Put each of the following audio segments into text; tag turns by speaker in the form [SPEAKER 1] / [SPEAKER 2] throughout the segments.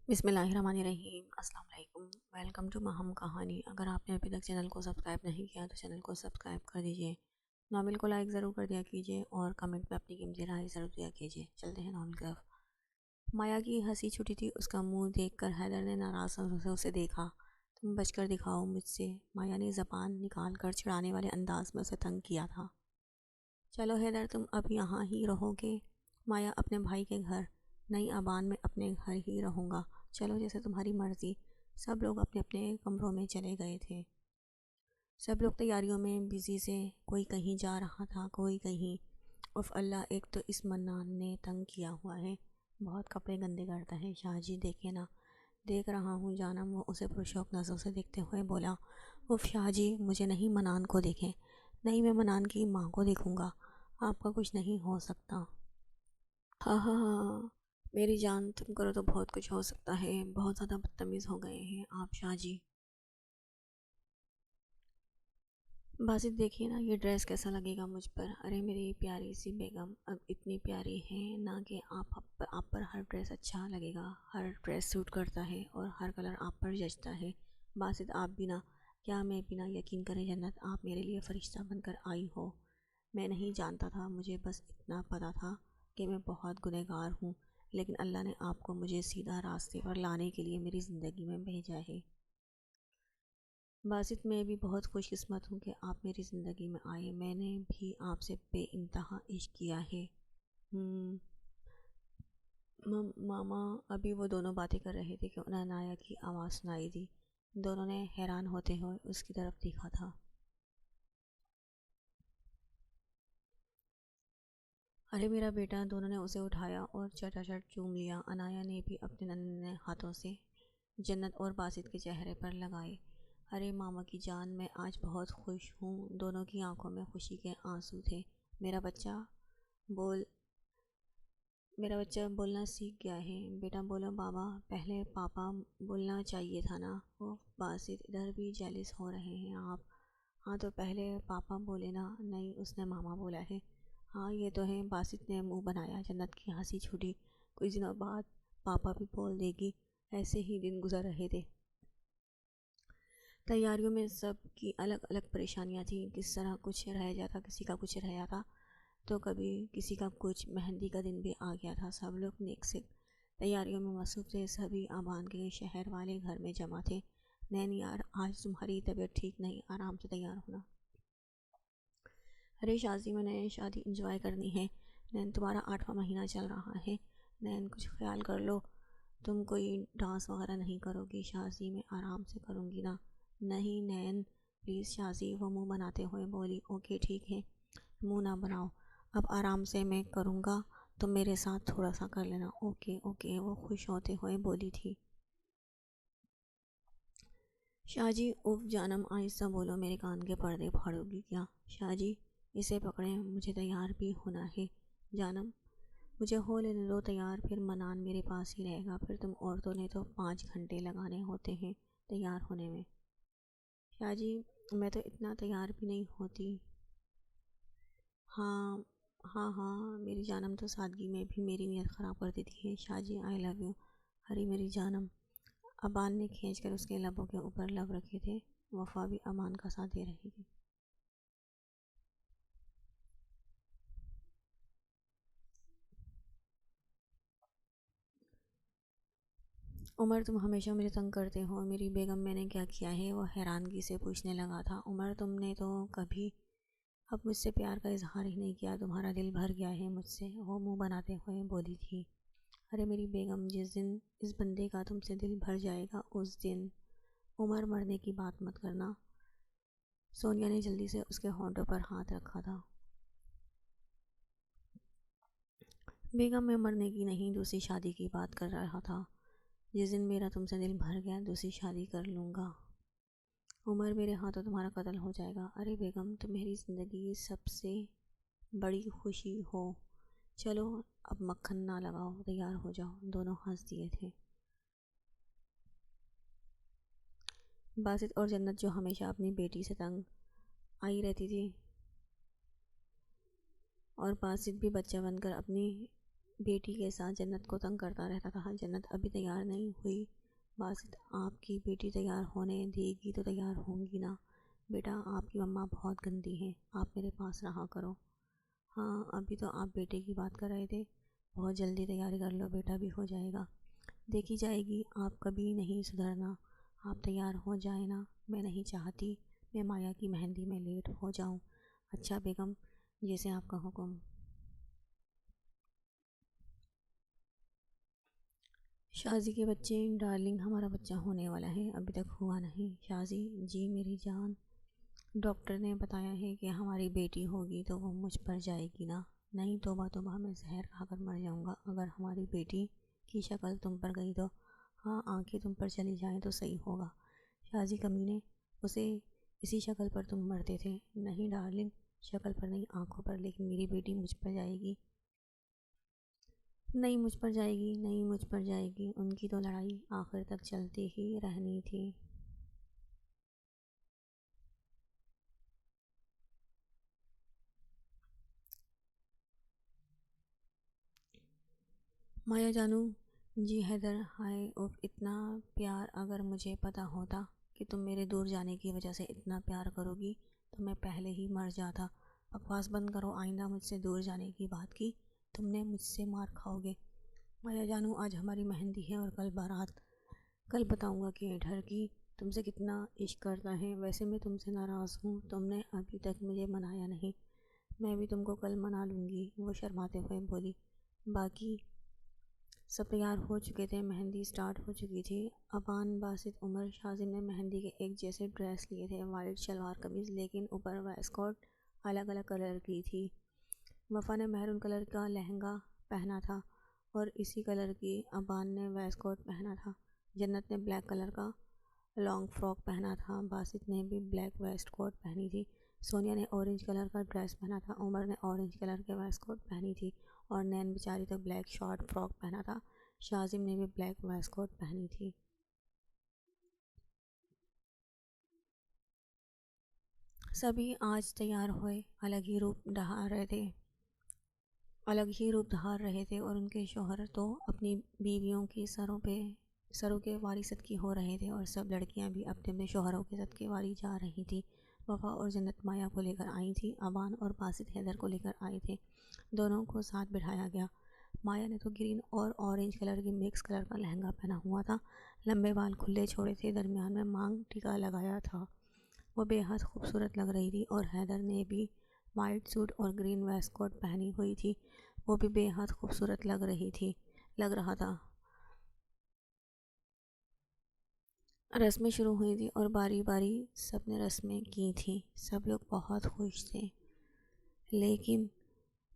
[SPEAKER 1] بسم اللہ الرحمن الرحیم۔ السلام علیکم، ویلکم ٹو مہم کہانی۔ اگر آپ نے ابھی تک چینل کو سبسکرائب نہیں کیا تو چینل کو سبسکرائب کر دیجئے، ناول کو لائک ضرور کر دیا کیجئے اور کمنٹ پہ اپنی قیمتی رائے ضرور دیا کیجئے۔ چلتے ہیں ناول کی طرف۔ مایا کی ہنسی چھٹی تھی، اس کا منہ دیکھ کر حیدر نے ناراض نظروں سے اسے دیکھا۔ تم بچ کر دکھاؤ مجھ سے، مایا نے زبان نکال کر چڑھانے والے انداز میں اسے تنگ کیا تھا۔ چلو حیدر، تم اب یہاں ہی رہو گے؟ مایا اپنے بھائی کے گھر نئی آبان میں اپنے گھر ہی رہوں گا۔ چلو جیسے تمہاری مرضی۔ سب لوگ اپنے اپنے کمروں میں چلے گئے تھے۔ سب لوگ تیاریوں میں بزی سے، کوئی کہیں جا رہا تھا، کوئی کہیں۔ اف اللہ، ایک تو اس منان نے تنگ کیا ہوا ہے، بہت کپڑے گندے کرتا ہے۔ شاہ جی دیکھے نا۔ دیکھ رہا ہوں جانم، وہ اسے پرشوق نظروں سے دیکھتے ہوئے بولا۔ اف شاہ جی، مجھے نہیں، منان کو دیکھیں۔ نہیں، میں منان کی ماں کو دیکھوں گا۔ آپ کا کچھ نہیں ہو سکتا۔ ہاں ہاں ہاں، میری جان، تم کرو تو بہت کچھ ہو سکتا ہے۔ بہت زیادہ بدتمیز ہو گئے ہیں آپ شاہ جی۔ باسط دیکھیے نا، یہ ڈریس کیسا لگے گا مجھ پر؟ ارے میری پیاری سی بیگم، اب اتنی پیاری ہیں نہ کہ آپ پر ہر ڈریس اچھا لگے گا، ہر ڈریس سوٹ کرتا ہے اور ہر کلر آپ پر جچتا ہے۔ باسط آپ بھی نہ، کیا میں بھی نہ؟ یقین کریں جنت، آپ میرے لیے فرشتہ بن کر آئی ہو۔ میں نہیں جانتا تھا، مجھے بس اتنا پتہ تھا کہ میں بہت گنہگار ہوں، لیکن اللہ نے آپ کو مجھے سیدھا راستے پر لانے کے لیے میری زندگی میں بھیجا ہے۔ باسط میں بھی بہت خوش قسمت ہوں کہ آپ میری زندگی میں آئے۔ میں نے بھی آپ سے بے انتہا عشق کیا ہے۔ ماما، ابھی وہ دونوں باتیں کر رہے تھے کہ انہیں نایا کی آواز سنائی دی۔ دونوں نے حیران ہوتے ہوئے اس کی طرف دیکھا تھا۔ ارے میرا بیٹا، دونوں نے اسے اٹھایا اور چٹاچٹ چوم لیا۔ انایا نے بھی اپنے ننھے ہاتھوں سے جنت اور باسط کے چہرے پر لگائے۔ ارے ماما کی جان، میں آج بہت خوش ہوں۔ دونوں کی آنکھوں میں خوشی کے آنسو تھے۔ میرا بچہ بولنا سیکھ گیا ہے۔ بیٹا بولو بابا، پہلے پاپا بولنا چاہیے تھا نا۔ وہ باسط، ادھر بھی جیلس ہو رہے ہیں آپ؟ ہاں تو پہلے پاپا بولے نا۔ نہیں، اس نے ماما بولا ہے۔ ہاں یہ تو ہے۔ باسط نے منہ بنایا۔ جنت کی ہنسی چھوٹی۔ کچھ دنوں بعد پاپا بھی بول دے گی۔ ایسے ہی دن گزر رہے تھے۔ تیاریوں میں سب کی الگ الگ پریشانیاں تھیں۔ کس طرح کچھ رہ جاتا، کسی کا کچھ رہ جاتا تو کبھی کسی کا کچھ۔ مہندی کا دن بھی آ گیا تھا۔ سب لوگ نیک سے تیاریوں میں مصروف تھے۔ سبھی آبان کے شہر والے گھر میں جمع تھے۔ نین یار، آج تمہاری طبیعت ٹھیک نہیں، آرام سے تیار ہونا۔ ارے شازی، میں نے شادی انجوائے کرنی ہے۔ نین، تمہارا 8واں مہینہ چل رہا ہے۔ نین، کچھ خیال کر لو۔ تم کوئی ڈانس وغیرہ نہیں کرو گی شازی؟ میں آرام سے کروں گی نا۔ نہیں نین پلیز شازی، وہ منہ بناتے ہوئے بولی۔ اوکے ٹھیک ہے، منہ نہ بناؤ، اب آرام سے میں کروں گا، تم میرے ساتھ تھوڑا سا کر لینا۔ اوکے اوکے، وہ خوش ہوتے ہوئے بولی تھی۔ شاہ جی، اوف جانم، آہستہ بولو، میرے کان کے پردے پھاڑو گی کیا؟ شاہ جی، اسے پکڑیں، مجھے تیار بھی ہونا ہے۔ جانم، مجھے ہو لینے دو تیار، پھر منان میرے پاس ہی رہے گا، پھر تم عورتوں نے تو 5 گھنٹے لگانے ہوتے ہیں تیار ہونے میں۔ شاہ جی، میں تو اتنا تیار بھی نہیں ہوتی۔ ہاں ہاں ہاں، میری جانم تو سادگی میں بھی میری نیت خراب کر دیتی ہے۔ شاہ جی، آئی لو یو۔ ارے میری جانم۔ ابان نے کھینچ کر اس کے لبوں کے اوپر لب رکھے تھے۔ وفا بھی امان کا ساتھ دے رہی تھی۔ عمر، تم ہمیشہ مجھے تنگ کرتے ہو۔ میری بیگم، میں نے کیا کیا ہے؟ وہ حیرانگی سے پوچھنے لگا تھا۔ عمر، تم نے تو کبھی اب مجھ سے پیار کا اظہار ہی نہیں کیا، تمہارا دل بھر گیا ہے مجھ سے، وہ منہ بناتے ہوئے بولی تھی۔ ارے میری بیگم، جس دن اس بندے کا تم سے دل بھر جائے گا اس دن۔ عمر، مرنے کی بات مت کرنا۔ سونیا نے جلدی سے اس کے ہونٹوں پر ہاتھ رکھا تھا۔ بیگم، میں مرنے کی نہیں، دوسری شادی کی بات کر رہا تھا۔ جس دن میرا تم سے دل بھر گیا، دوسری شادی کر لوں گا۔ عمر، میرے ہاتھوں تمہارا قتل ہو جائے گا۔ ارے بیگم، تم میری زندگی کی سب سے بڑی خوشی ہو۔ چلو اب مکھن نہ لگاؤ، تیار ہو جاؤ۔ دونوں ہنس دیے تھے۔ باسط اور جنت، جو ہمیشہ اپنی بیٹی سے تنگ آئی رہتی تھی، اور باسط بھی بچہ بن کر اپنی بیٹی کے ساتھ جنت کو تنگ کرتا رہتا تھا۔ جنت ابھی تیار نہیں ہوئی۔ باسط آپ کی بیٹی تیار ہونے دے گی تو تیار ہوں گی نا؟ بیٹا آپ کی مما بہت گندی ہے، آپ میرے پاس رہا کرو۔ ہاں ابھی تو آپ بیٹے کی بات کر رہے تھے، بہت جلدی تیاری کر لو، بیٹا بھی ہو جائے گا، دیکھی جائے گی، آپ کبھی نہیں سدھرنا، آپ تیار ہو جائیں نا، میں نہیں چاہتی میں مایا کی مہندی میں لیٹ ہو جاؤں۔ اچھا بیگم جیسے آپ کا حکم۔ شازی کے بچے، ڈارلنگ ہمارا بچہ ہونے والا ہے، ابھی تک ہوا نہیں۔ شازی جی میری جان، ڈاکٹر نے بتایا ہے کہ ہماری بیٹی ہوگی تو وہ مجھ پر جائے گی نا؟ نہیں توبہ توبہ، میں زہر کھا کر مر جاؤں گا اگر ہماری بیٹی کی شکل تم پر گئی تو۔ ہاں آنکھیں تم پر چلی جائیں تو صحیح ہوگا۔ شازی کمینے، اسے اسی شکل پر تم مرتے تھے۔ نہیں ڈارلنگ، شکل پر نہیں آنکھوں پر، لیکن میری بیٹی مجھ پر جائے گی۔ نہیں مجھ پر جائے گی، نہیں مجھ پر جائے گی، ان کی تو لڑائی آخر تک چلتی ہی رہنی تھی۔ مایا جانو، جی حیدر، ہائے اوف اتنا پیار، اگر مجھے پتہ ہوتا کہ تم میرے دور جانے کی وجہ سے اتنا پیار کرو گی تو میں پہلے ہی مر جاتا۔ بکواس بند کرو، آئندہ مجھ سے دور جانے کی بات کی تم نے مجھ سے مار کھاؤ گے۔ مایا جانو آج ہماری مہندی ہے اور کل بارات، کل بتاؤں گا کہ ڈھر کی تم سے کتنا عشق کرتا ہے۔ ویسے میں تم سے ناراض ہوں، تم نے ابھی تک مجھے منایا نہیں، میں بھی تم کو کل منا لوں گی، وہ شرماتے ہوئے بولی۔ باقی سب تیار ہو چکے تھے، مہندی سٹارٹ ہو چکی تھی۔ ابان، باسط، عمر، شازم نے مہندی کے ایک جیسے ڈریس لیے تھے، وائٹ شلوار قمیض، لیکن اوپر ویسکوٹ الگ الگ کلر کی تھی۔ وفا نے میرون کلر کا لہنگا پہنا تھا اور اسی کلر کی ابان نے ویسکوٹ پہنا تھا۔ جنت نے بلیک کلر کا لانگ فراک پہنا تھا، باسط نے بھی بلیک ویسٹ کوٹ پہنی تھی، سونیا نے اورنج کلر کا ڈریس پہنا تھا، عمر نے اورنج کلر کے ویسٹ کوٹ پہنی تھی اور نین بیچاری تو بلیک شارٹ فراک پہنا تھا۔ شازم نے بھی بلیک ویسٹ کوٹ پہنی تھی۔ سبھی آج تیار ہوئے، الگ ہی روپ دھار رہے تھے اور ان کے شوہر تو اپنی بیویوں کی سروں کے واری صدقے ہو رہے تھے اور سب لڑکیاں بھی اپنے اپنے شوہروں کے صدقے واری جا رہی تھی۔ وفا اور جنت مایا کو لے کر آئی تھی، ابان اور باسط حیدر کو لے کر آئے تھے، دونوں کو ساتھ بٹھایا گیا۔ مایا نے تو گرین اور اورنج کلر کی مکس کلر کا لہنگا پہنا ہوا تھا، لمبے بال کھلے چھوڑے تھے، درمیان میں مانگ ٹیکا لگایا تھا، وہ بے حد خوبصورت لگ رہی تھی، اور حیدر نے بھی وائٹ سوٹ اور گرین ویسٹ کوٹ پہنی ہوئی تھی، وہ بھی بے حد خوبصورت لگ رہا تھا۔ رسمیں شروع ہوئی تھیں اور باری باری سب نے رسمیں کی تھیں، سب لوگ بہت خوش تھے، لیکن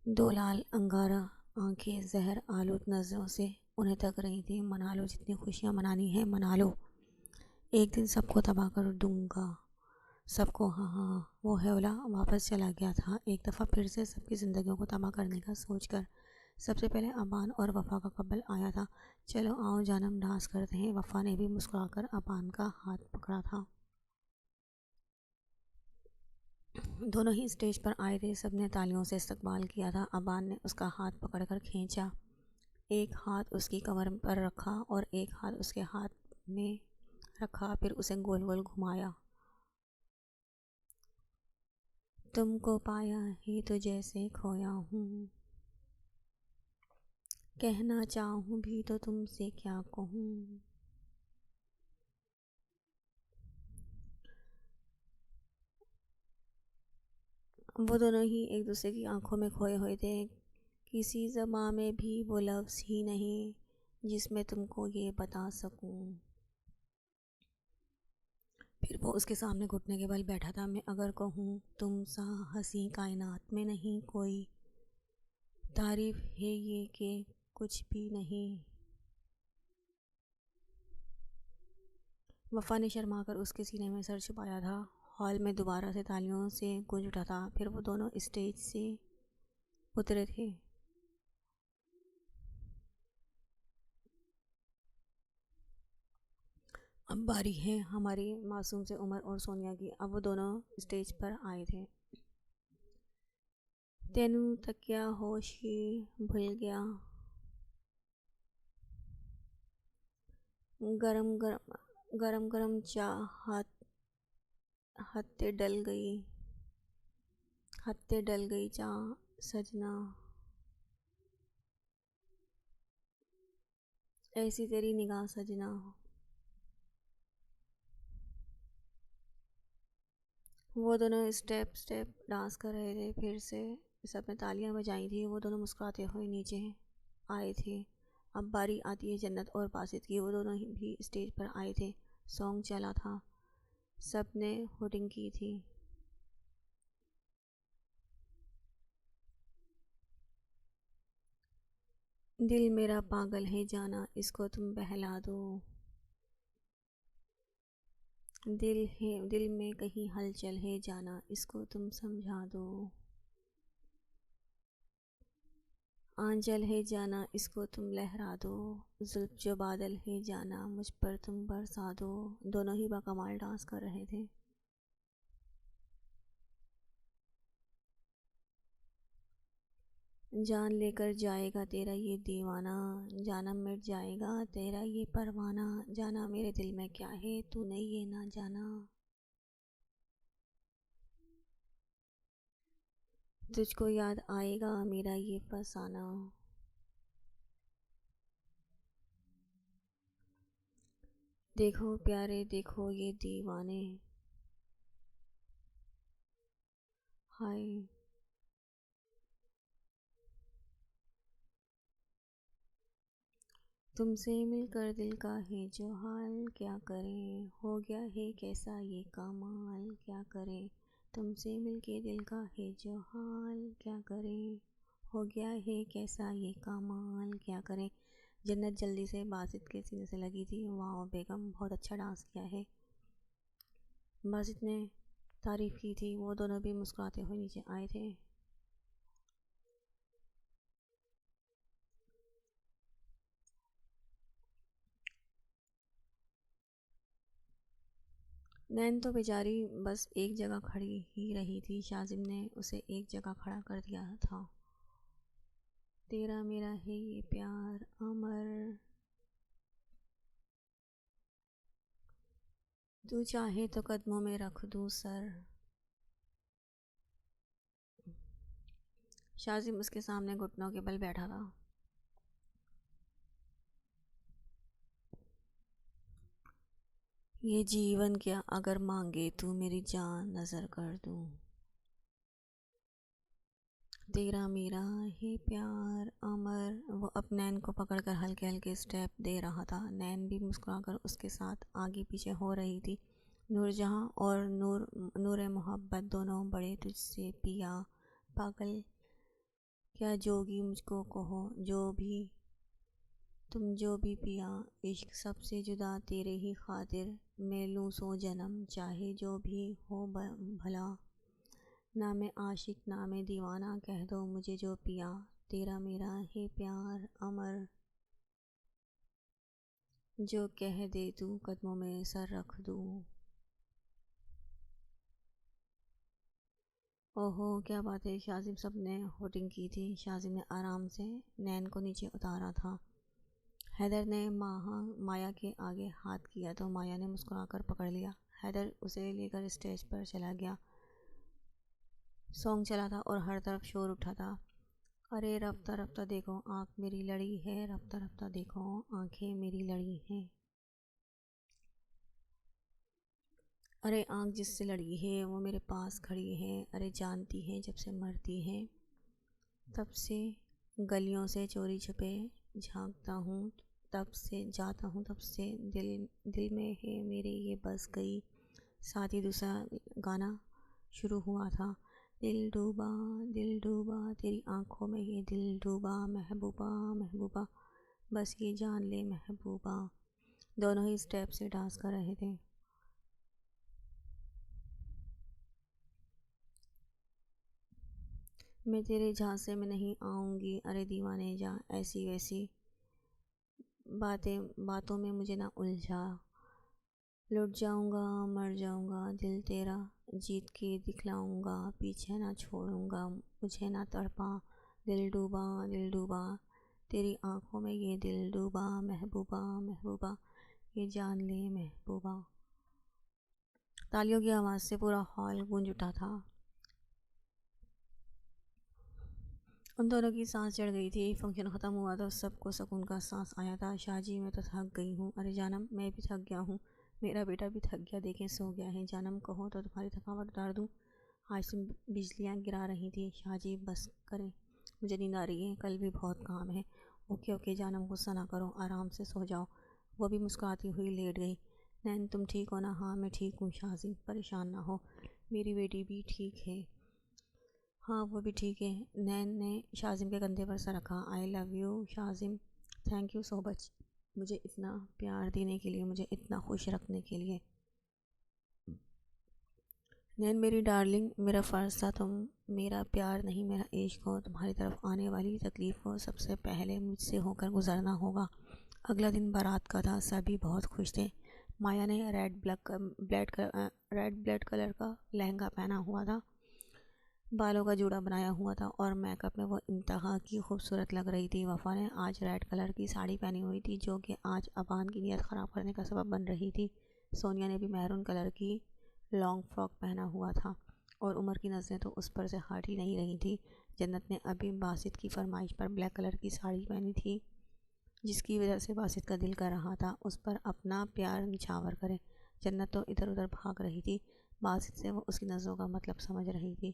[SPEAKER 1] دو لال انگارہ آنکھیں زہر آلود نظروں سے انہیں تک رہی تھیں۔ منا لو، جتنی خوشیاں منانی ہیں منا لو، ایک دن سب کو تباہ کر دوں گا، سب کو۔ ہاں ہاں، وہ ہیولا واپس چلا گیا تھا، ایک دفعہ پھر سے سب کی زندگیوں کو تباہ کرنے کا سوچ کر۔ سب سے پہلے ابان اور وفا کا قبل آیا تھا۔ چلو آؤ جانم ڈانس کرتے ہیں، وفا نے بھی مسکرا کر ابان کا ہاتھ پکڑا تھا۔ دونوں ہی اسٹیج پر آئے تھے، سب نے تالیوں سے استقبال کیا تھا۔ ابان نے اس کا ہاتھ پکڑ کر کھینچا، ایک ہاتھ اس کی کمر پر رکھا اور ایک ہاتھ اس کے ہاتھ میں رکھا، پھر اسے گول گول گھمایا۔ تم کو پایا ہی تو جیسے کھویا ہوں، کہنا چاہوں بھی تو تم سے کیا کہوں۔ وہ دونوں ہی ایک دوسرے کی آنکھوں میں کھوئے ہوئے تھے، کسی زباں میں بھی وہ لفظ ہی نہیں جس میں تم کو یہ بتا سکوں۔ پھر وہ اس کے سامنے گھٹنے کے بل بیٹھا تھا۔ میں اگر کہوں تم سا ہنسی کائنات میں نہیں کوئی، تعریف ہے یہ کہ کچھ بھی نہیں۔ وفا نے شرما کر اس کے سینے میں سر چھپایا تھا۔ ہال میں دوبارہ سے تالیوں سے گونج اٹھا تھا، پھر وہ دونوں اسٹیج سے اترے تھے۔ اب باری ہے ہماری معصوم سے عمر اور سونیا کی، اب وہ دونوں اسٹیج پر آئے تھے۔ تینوں تکیا ہوش ہی بھول گیا، گرم گرم گرم گرم چاہ ہتھے ڈل گئی چاہ سجنا، ایسی تیری نگاہ سجنا۔ وہ دونوں اسٹیپ ڈانس کر رہے تھے، پھر سے سب نے تالیاں بجائی تھی، وہ دونوں مسکراتے ہوئے نیچے آئے تھے۔ اب باری آتی ہے جنت اور باسط کی، وہ دونوں بھی اسٹیج پر آئے تھے، سانگ چلا تھا، سب نے ہوٹنگ کی تھی۔ دل میرا پاگل ہے جانا، اس کو تم بہلا دو، دل میں کہیں ہلچل ہے جانا، اس کو تم سمجھا دو، آنچل ہے جانا، اس کو تم لہرا دو، زلف جو بادل ہے جانا، مجھ پر تم برسا دو۔ دونوں ہی باکمال ڈانس کر رہے تھے۔ جان لے کر جائے گا تیرا یہ دیوانہ، جانم مٹ جائے گا تیرا یہ پروانہ، جانا میرے دل میں کیا ہے تو نے یہ نہ جانا، تجھ کو یاد آئے گا میرا یہ فسانہ۔ دیکھو پیارے دیکھو یہ دیوانے، ہائے تم سے مل کر دل کا ہے جو حال، کیا کریں ہو گیا ہے کیسا یہ کمال، کیا کریں تم سے مل کے دل کا ہے جو حال، کیا کریں ہو گیا ہے کیسا یہ کمال، کیا کریں۔ جنت جلدی سے باسط کے سینے سے لگی تھی۔ واہ بیگم بہت اچھا ڈانس کیا ہے، باسط نے تعریف کی تھی۔ وہ دونوں بھی مسکراتے ہوئے نیچے آئے تھے۔ نین تو بیچاری بس ایک جگہ کھڑی ہی رہی تھی، شاذم نے اسے ایک جگہ کھڑا کر دیا تھا۔ تیرا میرا ہے یہ پیار امر، تو چاہے تو قدموں میں رکھ دوں سر۔ شاذم اس کے سامنے گھٹنوں کے بل بیٹھا تھا۔ یہ جیون کیا اگر مانگے تو میری جان نظر کر دوں، تیرا میرا ہے پیار امر۔ وہ اب نین کو پکڑ کر ہلکے ہلکے اسٹیپ دے رہا تھا، نین بھی مسکرا کر اس کے ساتھ آگے پیچھے ہو رہی تھی۔ نور جہاں اور نور محبت دونوں بڑے تجھ سے پیا پاگل، کیا جوگی مجھ کو کہو جو بھی تم جو بھی پیا، عشق سب سے جدا تیرے ہی خاطر، میں لوں سو جنم چاہے جو بھی ہو بھلا، نام عاشق نام دیوانہ کہہ دو مجھے جو پیا، تیرا میرا ہے پیار امر، جو کہہ دے تو قدموں میں سر رکھ دوں۔ اوہو کیا بات ہے، شاذم سب نے ہوٹنگ کی تھی۔ شاذم نے آرام سے نین کو نیچے اتارا تھا۔ حیدر نے مایا کے آگے ہاتھ کیا تو مایا نے مسکرا کر پکڑ لیا۔ حیدر اسے لے کر اسٹیج پر چلا گیا۔ سانگ چلا تھا اور ہر طرف شور اٹھا تھا۔ ارے رفتہ رفتہ دیکھو آنکھ میری لڑی ہے، رفتہ رفتہ دیکھو آنکھیں میری لڑی ہیں، ارے آنکھ جس سے لڑی ہے وہ میرے پاس کھڑی ہے، ارے جانتی ہے جب سے مرتی ہے، تب سے گلیوں سے چوری چھپے جھانکتا ہوں، تب سے جاتا ہوں، تب سے دل میں ہے میرے یہ بس گئی۔ ساتھ ہی دوسرا گانا شروع ہوا تھا، دل ڈوبا تیری آنکھوں میں یہ دل ڈوبا، محبوبہ محبوبہ بس یہ جان لے محبوبہ۔ دونوں ہی اسٹیپ سے ڈانس کر رہے تھے۔ میں تیرے جھانسے میں نہیں آؤں گی، ارے دیوانے جا ایسی ویسی باتوں میں مجھے نہ الجھا، لٹ جاؤں گا مر جاؤں گا دل تیرا جیت کے دکھلاؤں گا، پیچھے نہ چھوڑوں گا مجھے نہ تڑپا، دل ڈوبا تیری آنکھوں میں یہ دل ڈوبا، محبوبہ محبوبہ یہ جان لے محبوبہ۔ تالیوں کی آواز سے پورا ہال گونج اٹھا تھا۔ ان دونوں کی سانس چڑھ گئی تھی۔ فنکشن ختم ہوا تو سب کو سکون کا سانس آیا تھا۔ شاہ جی میں تو تھک گئی ہوں۔ ارے جانم میں بھی تھک گیا ہوں، میرا بیٹا بھی تھک گیا، دیکھیں سو گیا ہے۔ جانم کہو تو تمہاری تھکاوٹ اتار دوں؟ آج تم بجلیاں گرا رہی تھی۔ شاہ جی بس کریں، مجھے نیند آ رہی ہے، کل بھی بہت کام ہے۔ اوکے اوکے جانم غصہ نہ کرو، آرام سے سو جاؤ۔ وہ بھی مسکراتی ہوئی لیٹ گئی۔ نین تم ٹھیک ہو نا؟ ہاں میں ٹھیک ہوں شاہ جی، پریشان نہ ہو، میری بیٹی بھی ٹھیک ہے۔ ہاں وہ بھی ٹھیک ہے۔ نین نے شاذم کے کندھے پر سر رکھا۔ آئی لو یو شاذم، تھینک یو سو مچ، مجھے اتنا پیار دینے کے لیے، مجھے اتنا خوش رکھنے کے لیے۔ نین میری ڈارلنگ، میرا فرض تھا تم میرا پیار نہیں میرا عشق ہو۔ تمہاری طرف آنے والی تکلیف کو سب سے پہلے مجھ سے ہو کر گزرنا ہوگا۔ اگلا دن بارات کا تھا، سبھی بہت خوش تھے۔ مایا نے ریڈ بلیڈ کلر کا لہنگا پہنا ہوا تھا، بالوں کا جوڑا بنایا ہوا تھا اور میک اپ میں وہ انتہا کی خوبصورت لگ رہی تھی۔ وفا نے آج ریڈ کلر کی ساڑی پہنی ہوئی تھی جو کہ آج ابان کی نیت خراب کرنے کا سبب بن رہی تھی۔ سونیا نے بھی میرون کلر کی لانگ فراک پہنا ہوا تھا اور عمر کی نظریں تو اس پر سے ہٹ ہی نہیں رہی تھی۔ جنت نے ابھی باسط کی فرمائش پر بلیک کلر کی ساڑی پہنی تھی، جس کی وجہ سے باسط کا دل کر رہا تھا اس پر اپنا پیار نچھاور کرے۔ جنت تو ادھر ادھر بھاگ رہی تھی، باسط سے وہ اس کی نظروں کا مطلب سمجھ رہی تھی۔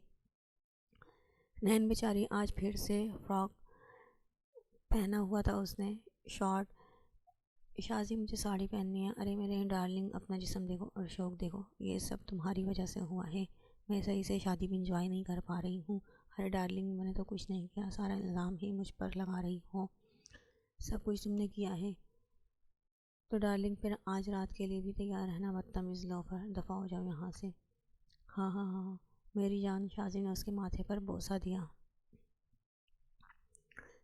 [SPEAKER 1] نین بیچاری آج پھر سے فراک پہنا ہوا تھا اس نے، شارٹ۔ شازی مجھے ساڑی پہننی ہے۔ ارے میرے ڈارلنگ اپنا جسم دیکھو اور شوق دیکھو، یہ سب تمہاری وجہ سے ہوا ہے، میں صحیح سے شادی بھی انجوائے نہیں کر پا رہی ہوں۔ ارے ڈارلنگ میں نے تو کچھ نہیں کیا، سارا الزام ہی مجھ پر لگا رہی ہو، سب کچھ تم نے کیا ہے تو ڈارلنگ پھر آج رات کے لیے بھی تیار رہنا، بدتمیز لوفر، دفع ہو جاؤ یہاں سے۔ ہاں ہاں ہاں میری جان، شازی نے اس کے ماتھے پر بوسہ دیا۔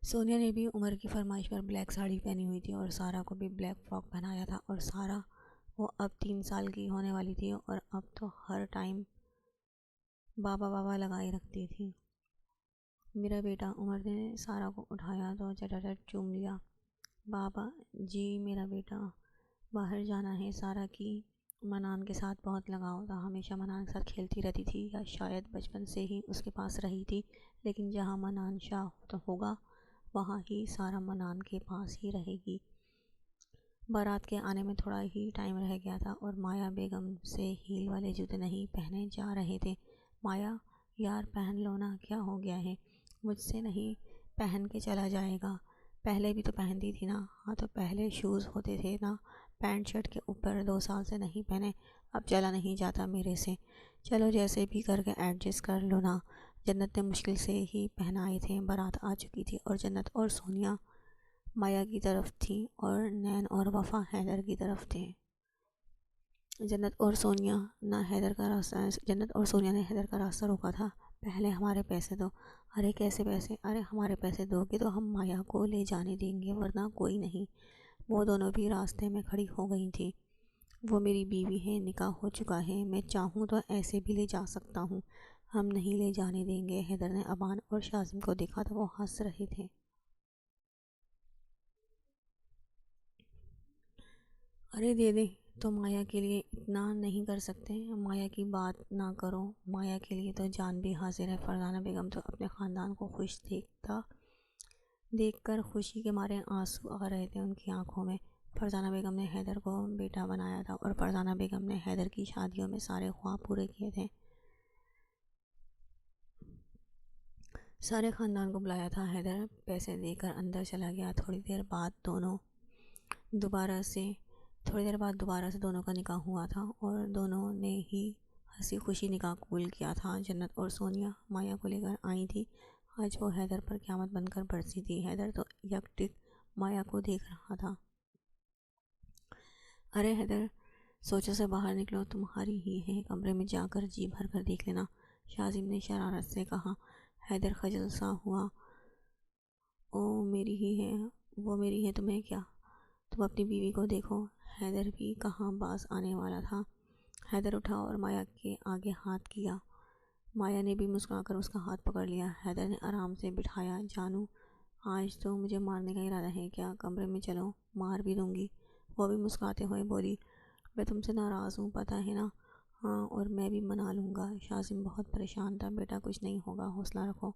[SPEAKER 1] سونیا نے بھی عمر کی فرمائش پر بلیک ساڑی پہنی ہوئی تھی اور سارا کو بھی بلیک فراک پہنایا تھا، اور سارا وہ اب 3 سال کی ہونے والی تھی اور اب تو ہر ٹائم بابا بابا لگائی رکھتی تھی۔ میرا بیٹا، عمر نے سارا کو اٹھایا تو چٹاچٹ چوم لیا۔ بابا جی میرا بیٹا، باہر جانا ہے۔ سارا کی منان کے ساتھ بہت لگاؤ تھا، ہمیشہ منان کے ساتھ کھیلتی رہتی تھی یا شاید بچپن سے ہی اس کے پاس رہی تھی، لیکن جہاں منان شاہ ہوگا وہاں ہی سارا منان کے پاس ہی رہے گی۔ بارات کے آنے میں تھوڑا ہی ٹائم رہ گیا تھا اور مایا بیگم سے ہیل والے جوتے نہیں پہنے جا رہے تھے۔ مایا یار پہن لو نا، کیا ہو گیا ہے؟ مجھ سے نہیں پہن کے چلا جائے گا؟ پہلے بھی تو پہنتی تھی نا۔ ہاں تو پہلے شوز ہوتے تھے نا پینٹ شرٹ کے اوپر، 2 سال سے نہیں پہنے، اب چلا نہیں جاتا میرے سے۔ چلو جیسے بھی کر کے ایڈجسٹ کر لو نا۔ جنت نے مشکل سے ہی پہنائے تھے۔ بارات آ چکی تھی اور جنت اور سونیا مایا کی طرف تھیں اور نین اور وفا حیدر کی طرف تھے۔ جنت اور سونیا نے حیدر کا راستہ روکا تھا۔ پہلے ہمارے پیسے دو۔ ارے کیسے پیسے؟ ارے ہمارے پیسے دو گے تو ہم مایا کو لے جانے دیں گے، ورنہ کوئی نہیں۔ وہ دونوں بھی راستے میں کھڑی ہو گئی تھیں۔ وہ میری بیوی ہے، نکاح ہو چکا ہے، میں چاہوں تو ایسے بھی لے جا سکتا ہوں، ہم نہیں لے جانے دیں گے۔ حیدر نے ابان اور شازم کو دیکھا تو وہ ہنس رہے تھے۔ ارے دے دیں تو مایا کے لیے اتنا نہیں کر سکتے؟ مایا کی بات نہ کرو، مایا کے لیے تو جان بھی حاضر ہے۔ فرزانہ بیگم تو اپنے خاندان کو خوش دیکھ کر خوشی کے مارے آنسو آ رہے تھے ان کی آنکھوں میں۔ فرزانہ بیگم نے حیدر کو بیٹا بنایا تھا اور فرزانہ بیگم نے حیدر کی شادیوں میں سارے خواب پورے کیے تھے۔ سارے خاندان کو بلایا تھا۔ حیدر پیسے دے کر اندر چلا گیا۔ تھوڑی دیر بعد دوبارہ سے دونوں کا نکاح ہوا تھا اور دونوں نے ہی ہنسی خوشی نکاح قبول کیا تھا۔ جنت اور سونیا مایا کو لے کر آئی تھی۔ آج وہ حیدر پر قیامت بن کر برسی تھی۔ حیدر تو یک ٹک مایا کو دیکھ رہا تھا۔ ارے حیدر، سوچو سے باہر نکلو، تمہاری ہی ہے، کمرے میں جا کر جی بھر کر دیکھ لینا، شازم نے شرارت سے کہا۔ حیدر خجل سا ہوا۔ وہ میری ہے تمہیں کیا؟ تم اپنی بیوی کو دیکھو۔ حیدر بھی کہاں باز آنے والا تھا۔ حیدر اٹھا اور مایا کے آگے ہاتھ کیا۔ مایا نے بھی مسکرا کر اس کا ہاتھ پکڑ لیا۔ حیدر نے آرام سے بٹھایا۔ جانو، آج تو مجھے مارنے کا ارادہ ہے کیا؟ کمرے میں چلو، مار بھی دوں گی۔ وہ بھی مسکراتے ہوئے بولی، میں تم سے ناراض ہوں، پتہ ہے نا؟ ہاں، اور میں بھی منا لوں گا۔ شاذم بہت پریشان تھا۔ بیٹا کچھ نہیں ہوگا، حوصلہ رکھو۔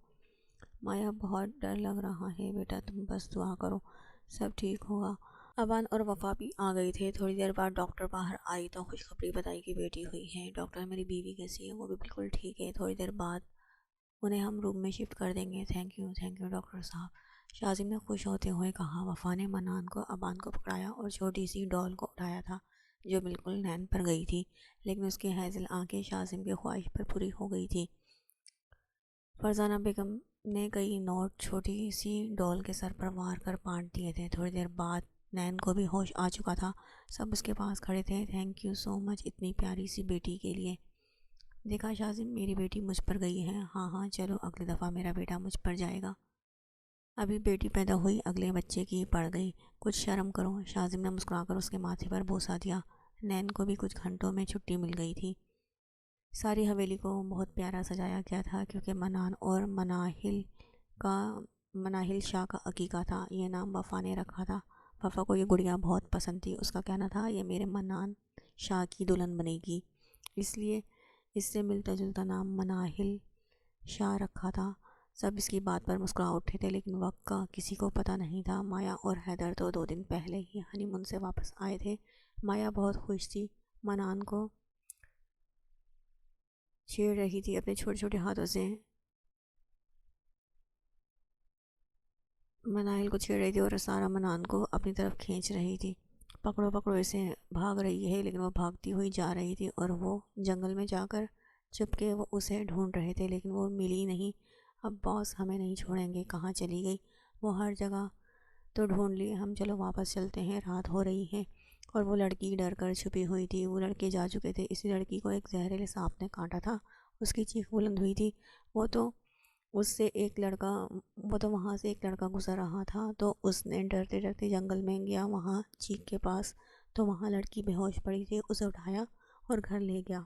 [SPEAKER 1] مایا بہت ڈر لگ رہا ہے بیٹا، تم بس دعا کرو، سب ٹھیک ہوگا۔ ابان اور وفا بھی آ گئے تھے۔ تھوڑی دیر بعد ڈاکٹر باہر آئی تو خوشخبری بتائی کہ بیٹی ہوئی ہے۔ ڈاکٹر، میری بیوی کیسی ہے؟ وہ بھی بالکل ٹھیک ہے، تھوڑی دیر بعد انہیں ہم روم میں شفٹ کر دیں گے۔ تھینک یو ڈاکٹر صاحب، شاذم نے خوش ہوتے ہوئے کہا۔ وفا نے منان کو ابان کو پکڑایا اور چھوٹی سی ڈال کو اٹھایا تھا جو بالکل نین پر گئی تھی، لیکن اس کی ہیزل آنکھیں شاذم کی خواہش پر پوری ہو گئی تھی۔ فرزانہ بیگم نے کئی نوٹ چھوٹی سی ڈال کے سر پر وار کر پانٹ دیے تھے۔ تھوڑی دیر بعد نین کو بھی ہوش آ چکا تھا۔ سب اس کے پاس کھڑے تھے۔ تھینک یو سو مچ اتنی پیاری سی بیٹی کے لیے۔ دیکھا شاذم، میری بیٹی مجھ پر گئی ہے۔ ہاں چلو، اگلی دفعہ میرا بیٹا مجھ پر جائے گا۔ ابھی بیٹی پیدا ہوئی، اگلے بچے کی پڑ گئی، کچھ شرم کرو۔ شاذم نے مسکرا کر اس کے ماتھے پر بوسہ دیا۔ نین کو بھی کچھ گھنٹوں میں چھٹی مل گئی تھی۔ ساری حویلی کو بہت پیارا سجایا گیا تھا کیونکہ منان اور مناہل شاہ کا عقیقہ تھا۔ یہ نام وفا نے رکھا تھا۔ وفا کو یہ گڑیا بہت پسند تھی۔ اس کا کہنا تھا یہ میرے منان شاہ کی دلہن بنے گی، اس لیے اس سے ملتا جلتا نام مناہل شاہ رکھا تھا۔ سب اس کی بات پر مسکرا اٹھے تھے، لیکن وقت کا کسی کو پتہ نہیں تھا۔ مایا اور حیدر تو 2 دن پہلے ہی ہنی مون سے واپس آئے تھے۔ مایا بہت خوش تھی، منان کو چھیڑ رہی تھی اپنے چھوٹے چھوٹے ہاتھوں سے، مناہل کو چھیڑ رہی تھی اور سارا منان کو اپنی طرف کھینچ رہی تھی۔ پکڑو پکڑو اسے، بھاگ رہی ہے، لیکن وہ بھاگتی ہوئی جا رہی تھی اور وہ جنگل میں جا کر چھپ کے وہ اسے ڈھونڈ رہے تھے، لیکن وہ ملی نہیں۔ اب باس ہمیں نہیں چھوڑیں گے، کہاں چلی گئی؟ وہ ہر جگہ تو ڈھونڈ لیے ہم، چلو واپس چلتے ہیں، رات ہو رہی ہے۔ اور وہ لڑکی ڈر کر چھپی ہوئی تھی۔ وہ لڑکے جا چکے تھے۔ اسی لڑکی کو ایک زہریلے سانپ نے کاٹا تھا۔ اس کی چیخ بلند ہوئی تھی۔ وہ تو وہاں سے ایک لڑکا گزر رہا تھا تو اس نے ڈرتے ڈرتے جنگل میں گیا وہاں چیخ کے پاس، تو وہاں لڑکی بے ہوش پڑی تھی، اسے اٹھایا اور گھر لے گیا۔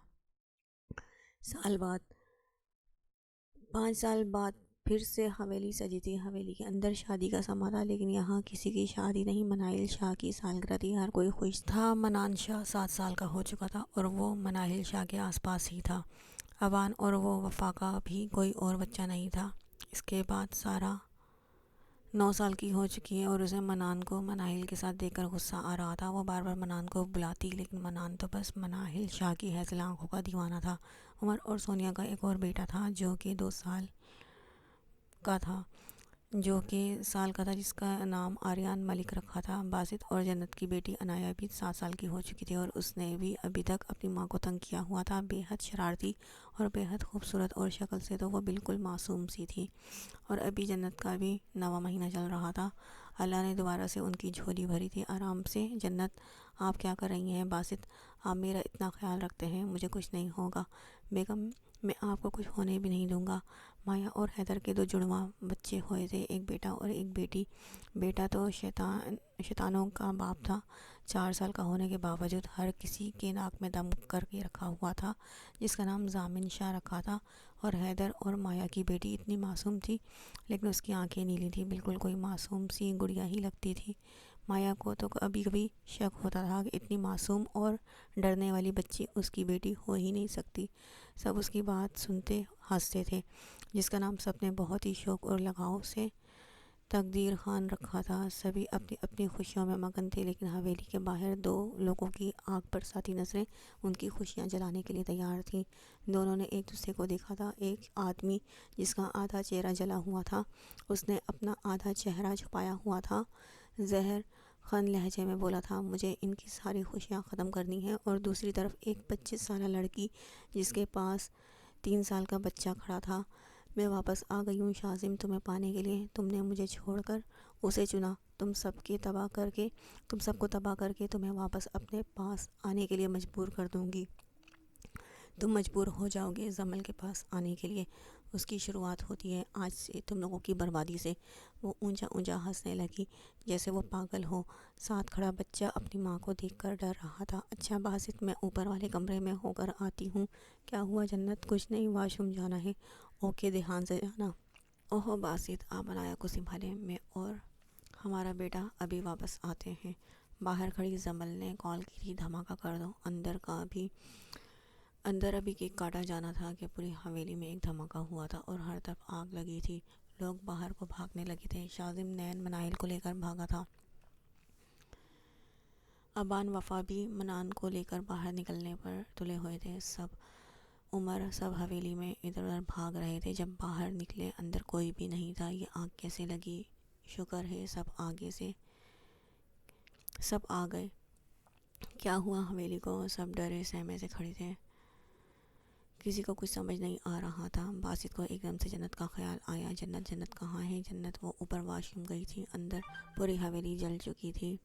[SPEAKER 1] 5 سال بعد پھر سے حویلی سجی تھی۔ حویلی کے اندر شادی کا سما تھا، لیکن یہاں کسی کی شادی نہیں، مناہل شاہ کی سالگرہ تھی، ہر کوئی خوش تھا۔ منان شاہ 7 سال کا ہو چکا تھا اور وہ مناہل شاہ کے آس پاس ہی تھا۔ ابان اور وہ وفا کا بھی کوئی اور بچہ نہیں تھا۔ اس کے بعد سارا 9 سال کی ہو چکی ہے اور اسے منان کو مناہل کے ساتھ دیکھ کر غصہ آ رہا تھا۔ وہ بار بار منان کو بلاتی، لیکن منان تو بس مناہل شاہ کی ہیزل آنکھوں کا دیوانہ تھا۔ عمر اور سونیا کا ایک اور بیٹا تھا جو کہ 2 سال کا تھا جس کا نام آریان ملک رکھا تھا۔ باسط اور جنت کی بیٹی عنایا بھی 7 سال کی ہو چکی تھی اور اس نے بھی ابھی تک اپنی ماں کو تنگ کیا ہوا تھا۔ بے حد شرارتی اور بے حد خوبصورت، اور شکل سے تو وہ بالکل معصوم سی تھی۔ اور ابھی جنت کا بھی 9واں مہینہ چل رہا تھا۔ اللہ نے دوبارہ سے ان کی جھولی بھری تھی۔ آرام سے جنت، آپ کیا کر رہی ہیں؟ باسط، آپ میرا اتنا خیال رکھتے ہیں، مجھے کچھ نہیں ہوگا۔ بیگم، میں آپ کو کچھ ہونے بھی نہیں دوں گا۔ مایا اور حیدر کے 2 جڑواں بچے ہوئے تھے، ایک بیٹا اور ایک بیٹی۔ بیٹا تو شیطانوں کا باپ تھا، 4 سال کا ہونے کے باوجود ہر کسی کے ناک میں دم کر کے رکھا ہوا تھا، جس کا نام ضامن شاہ رکھا تھا۔ اور حیدر اور مایا کی بیٹی اتنی معصوم تھی، لیکن اس کی آنکھیں نیلی تھی، بالکل کوئی معصوم سی گڑیا ہی لگتی تھی۔ مایا کو تو کبھی کبھی شک ہوتا تھا کہ اتنی معصوم اور ڈرنے والی بچی اس کی بیٹی ہو ہی نہیں سکتی۔ سب اس کی بات سنتے ہنستے تھے، جس کا نام سب نے بہت ہی شوق اور لگاؤ سے تقدیر خان رکھا تھا۔ سبھی اپنی اپنی خوشیوں میں مگن تھے، لیکن حویلی کے باہر 2 لوگوں کی آگ برساتی نظریں ان کی خوشیاں جلانے کے لیے تیار تھیں۔ دونوں نے ایک دوسرے کو دیکھا تھا۔ ایک آدمی جس کا آدھا چہرہ جلا ہوا تھا، اس نے اپنا آدھا چہرہ چھپایا ہوا تھا، زہر خن لہجے میں بولا تھا، مجھے ان کی ساری خوشیاں ختم کرنی ہیں۔ اور دوسری طرف ایک 25 سالہ لڑکی جس کے پاس 3 سال کا بچہ کھڑا تھا، میں واپس آ گئی ہوں شاذم تمہیں پانے کے لیے، تم نے مجھے چھوڑ کر اسے چنا، تم سب کو تباہ کر کے تمہیں واپس اپنے پاس آنے کے لیے مجبور کر دوں گی۔ تم مجبور ہو جاؤ گے زمل کے پاس آنے کے لیے، اس کی شروعات ہوتی ہے آج سے تم لوگوں کی بربادی سے۔ وہ اونچا اونچا ہنسنے لگی جیسے وہ پاگل ہو۔ ساتھ کھڑا بچہ اپنی ماں کو دیکھ کر ڈر رہا تھا۔ اچھا باسط، میں اوپر والے کمرے میں ہو کر آتی ہوں۔ کیا ہوا جنت؟ کچھ نہیں، واش روم جانا ہے۔ اوکے، دھیان سے جانا۔ اوہو باسط، آپ عنایا کو سنبھالیں، میں اور ہمارا بیٹا ابھی واپس آتے ہیں۔ باہر کھڑی زمل نے کال کی تھی دھماکہ کر دو، اندر ابھی کیک کاٹا جانا تھا کہ پوری حویلی میں ایک دھماکہ ہوا تھا اور ہر طرف آگ لگی تھی۔ لوگ باہر کو بھاگنے لگے تھے۔ شاذم نین مناہل کو لے کر بھاگا تھا۔ ابان وفا بھی منان کو لے کر باہر نکلنے پر تلے ہوئے تھے۔ عمر سب حویلی میں ادھر ادھر بھاگ رہے تھے۔ جب باہر نکلے اندر کوئی بھی نہیں تھا۔ یہ آگ کیسے لگی؟ شکر ہے سب آ گئے۔ کیا ہوا حویلی کو؟ سب ڈرے سہمے سے کھڑے تھے۔ کسی کو کچھ سمجھ نہیں آ رہا تھا۔ باسط کو ایک دم سے جنت کا خیال آیا۔ جنت کہاں ہے؟ جنت وہ اوپر واش روم گئی تھی۔ اندر پوری حویلی جل چکی تھی۔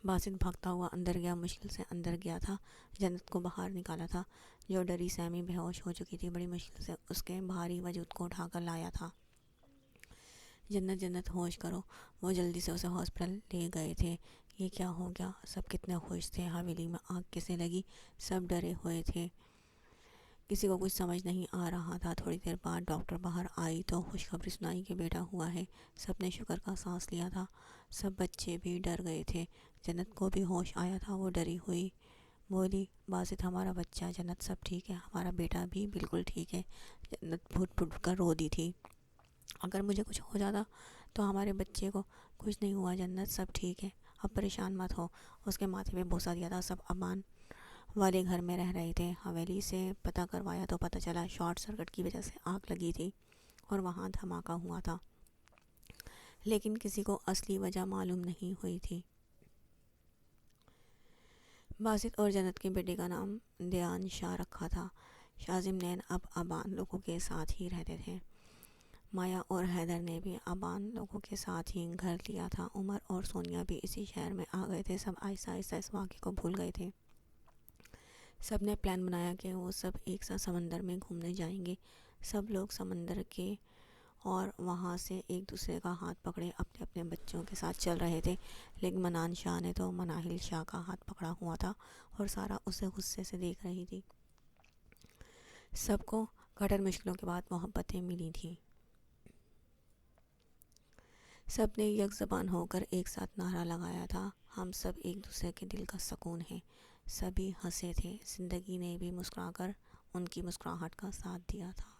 [SPEAKER 1] باسط بھاگتا ہوا اندر گیا، مشکل سے اندر گیا تھا، جنت کو باہر نکالا تھا۔ جو ڈری سہمی بے ہوش ہو چکی تھی، بڑی مشکل سے اس کے بھاری وجود کو اٹھا کر لایا تھا۔ جنت ہوش کرو۔ وہ جلدی سے اسے ہاسپٹل لے گئے تھے۔ یہ کیا ہو گیا؟ سب کتنے خوش تھے۔ حویلی میں آگ کیسے لگی؟ سب ڈرے ہوئے تھے۔ کسی کو کچھ سمجھ نہیں آ رہا تھا۔ تھوڑی دیر بعد ڈاکٹر باہر آئی تو خوشخبری سنائی کہ بیٹا ہوا ہے۔ سب نے شکر کا سانس لیا تھا۔ سب بچے بھی ڈر گئے تھے۔ جنت کو بھی ہوش آیا تھا۔ وہ ڈری ہوئی بولی، باسط ہمارا بچہ، جنت سب ٹھیک ہے، ہمارا بیٹا بھی بالکل ٹھیک ہے۔ جنت پھٹ پھٹ کر رو دی تھی۔ اگر مجھے کچھ ہو جاتا تو ہمارے بچے کو کچھ نہیں ہوا، جنت سب ٹھیک ہے، اب پریشان مت ہو۔ اس کے ماتھے پہ بوسہ دیا تھا۔ سب امان والے گھر میں رہ رہے تھے۔ حویلی سے پتہ کروایا تو پتہ چلا شارٹ سرکٹ کی وجہ سے آگ لگی تھی اور وہاں دھماکہ ہوا تھا، لیکن کسی کو اصلی وجہ معلوم نہیں ہوئی تھی۔ باسط اور جنت کے بیٹے کا نام دیان شاہ رکھا تھا۔ شاذم نین اب ابان لوگوں کے ساتھ ہی رہتے تھے۔ مایا اور حیدر نے بھی ابان لوگوں کے ساتھ ہی گھر لیا تھا۔ عمر اور سونیا بھی اسی شہر میں آ گئے تھے۔ سب آہستہ آہستہ اس واقعے کو بھول گئے تھے۔ سب نے پلان بنایا کہ وہ سب ایک ساتھ سمندر میں گھومنے جائیں گے۔ سب لوگ سمندر کے اور وہاں سے ایک دوسرے کا ہاتھ پکڑے اپنے اپنے بچوں کے ساتھ چل رہے تھے، لیکن منان شاہ نے تو مناہل شاہ کا ہاتھ پکڑا ہوا تھا اور سارا اسے غصے سے دیکھ رہی تھی۔ سب کو کٹر مشکلوں کے بعد محبتیں ملی تھیں۔ سب نے یک زبان ہو کر ایک ساتھ نعرہ لگایا تھا، ہم سب ایک دوسرے کے دل کا سکون ہیں۔ سبھی ہنسے تھے۔ زندگی نے بھی مسکرا کر ان کی مسکراہٹ کا ساتھ دیا تھا۔